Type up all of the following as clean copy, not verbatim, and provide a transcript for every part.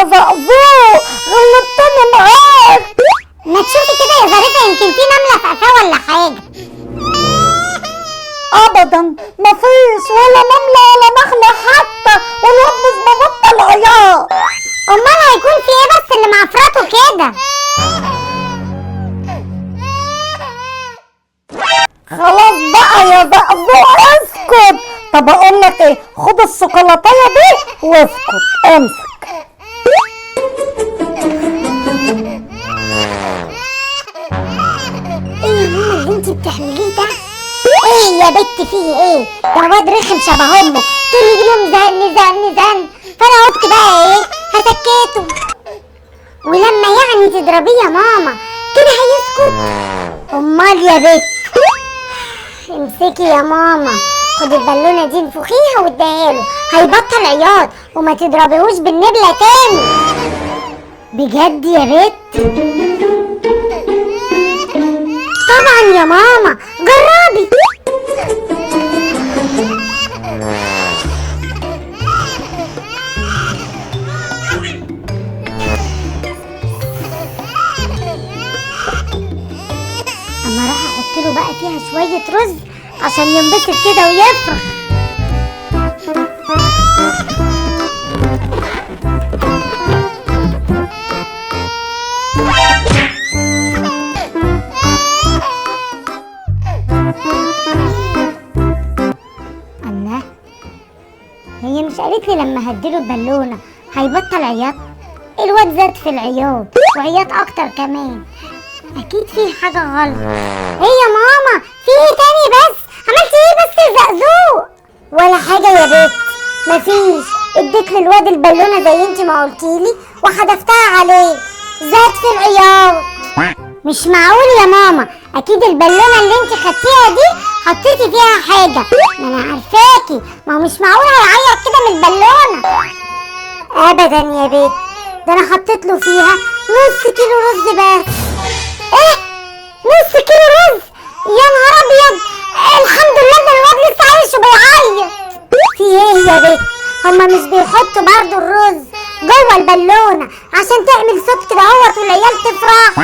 يا زقزوق، غلبتني معاك. ما تشوفي كده يا ظريفة، يمكن في نملة في قفاه ولا حاجة. ابدا مفيش ولا نملة ولا نخلة حتى، والواد مش مبطل عياط. امال هيكون في ايه بس اللي معفرته كده؟ خلاص بقى يا زقزوق اسكت. طب اقول لك ايه، خد الشوكولاتايه دي واسكت، امسك. ايه يا ماما اللي انت بتعمليه ده؟ ايه يا بت فيه ايه؟ ده واد رخم شبه امه، طول اليوم زن زن زن، فانا قلت بقى ايه، هسكته. ولما يعني تضربيه يا ماما كده هيسكت؟ امال يا بت. امسكي يا ماما، خدي البالونه دي انفخيها واديها له، هيبطل عياط، وما تضربيهوش بالنبله تاني. بجد يا بت؟ طبعا يا ماما، جربي. اما اروح احط له بقى فيها شويه رز عشان ينبسط كده ويفرح. الله، هي مش قالت لي لما هديله البالونه هيبطل عياط؟ الواد زاد في العياط وعياط اكتر كمان، اكيد في حاجه غلط. ايه يا ماما، في ايه تاني بس؟ عملتي ايه بس يا زقزوق؟ ولا حاجه يا بت، مفيش. اديت للواد البالونه زي انتي ما قلتيلي وحدفتها عليه، زاد في العياط. مش معقول يا ماما، اكيد البالونه اللي انتي خدتيها دي حطيتي فيها حاجه، ما انا عارفاكي، ما هو مش معقول هيعيط كده من البالونه. ابدا يا بت، ده انا حطيت له فيها نص كيلو رز بس. ايه، نص كيلو رز؟ يا نهار ابيض، الحمد لله ان الواد لسه عايش وبيعيط. في ايه يا بت، هما مش بيحطوا برضو الرز جوه البالونه عشان تعمل صوت كده اهوت والعيال تفرح؟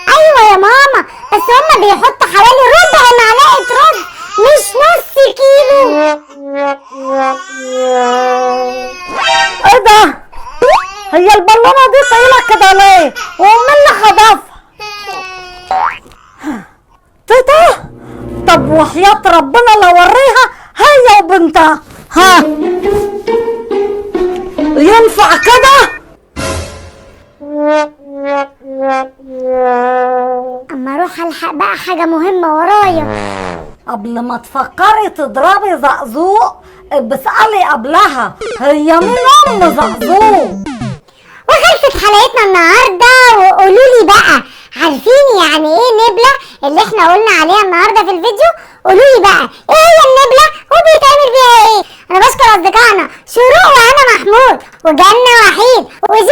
ايوه يا ماما، بس هما بيحطوا حوالي ربع معلقه رز مش نص كيلو. ايه ده؟ هي البالونه دي طويله كده ليه؟ ومين اللي خطفها؟ تيتا، طب وحياة ربنا لو وريها هي وبنتها، ها ينفع كده؟ اما اروح الحق بقى حاجه مهمه ورايا. قبل ما تفكري تضربي زقزوق بسألي قبلها، هي مين ام زقزوق؟ وخلصت حلقتنا النهارده، وقولوا لي بقى عارفين يعني ايه نبله اللي احنا قلنا عليها النهارده في الفيديو؟ قولوا لي بقى ايه هي النبله وبيتعمل بيها ايه؟ انا بشكر اصدقائنا شروق وهنا محمود وجنة وحيد وزي